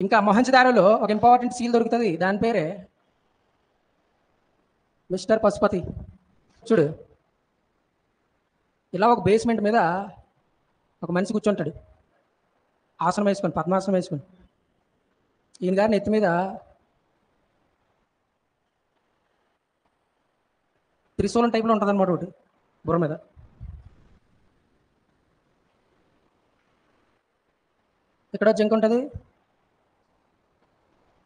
ఇంకా మొహంజదారోలో ఒక important seal దొరుకుతుంది, దాని పేరే మిస్టర్ పశుపతి. చూడు, ఇలా ఒక బేస్మెంట్ మీద ఒక మనిషి కూర్చుంటాడు, ఆసనం వేసుకొని, పద్మాసనం వేసుకొని. ఈయన గారిని ఎత్తి మీద త్రిశూలం టైప్లో ఉంటుంది అనమాట ఒకటి బుర్ర మీద. ఇక్కడ జింక ఉంటుంది,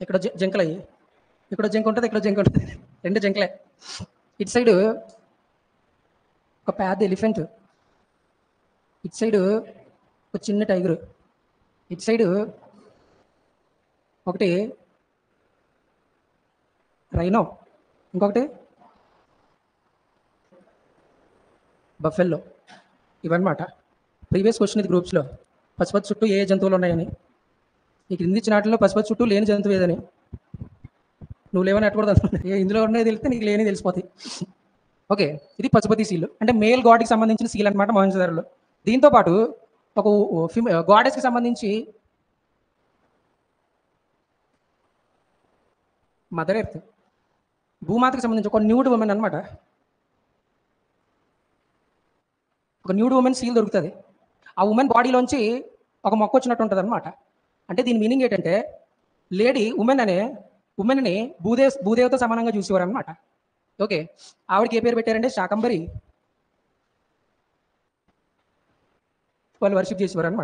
ఇక్కడ జింకలయ్యి, ఇక్కడ జింక ఉంటుంది, ఇక్కడ జింక ఉంటుంది, రెండు జింకలే. ఇటు సైడు ఒక పెద్ద ఎలిఫెంట్, ఇటు సైడు ఒక చిన్న టైగర్, ఇటు సైడు ఒకటి రైనో, ఇంకొకటి బఫెల్లో. ఇవన్నమాట. ప్రీవియస్ క్వశ్చన్ ఇది గ్రూప్స్లో, పశుపతి చుట్టూ ఏ జంతువులు ఉన్నాయని. నీకు కింది ఇచ్చిన వాటిలో పశుపతి చుట్టూ లేని జంతువు ఏదని. నువ్వు లేవని అట్టకూడదు, ఇందులో ఉన్నాయి తెలిస్తే నీకు లేని తెలిసిపోతాయి. ఓకే, ఇది పశుపతి సీల్, అంటే మేల్ గాడ్కి సంబంధించిన సీల్ అనమాట మొహంజదారోలో. దీంతో పాటు ఒక గాడెస్కి సంబంధించి మదర్ ఎర్త్, భూమాతకి సంబంధించి ఒక న్యూడ్ ఉమెన్ అనమాట, ఒక న్యూడ్ ఉమెన్ సీల్ దొరుకుతుంది. ఆ ఉమెన్ బాడీలోంచి ఒక మొక్క వచ్చినట్టు ఉంటుంది అనమాట. అంటే దీని మీనింగ్ ఏంటంటే, లేడీ ఉమెన్ని భూదేవతో సమానంగా చూసేవారు అనమాట. ఓకే, ఆవిడకి ఏ పేరు పెట్టారంటే శాకంబరి, వాళ్ళు వర్షిప్ చేసేవారు అనమాట.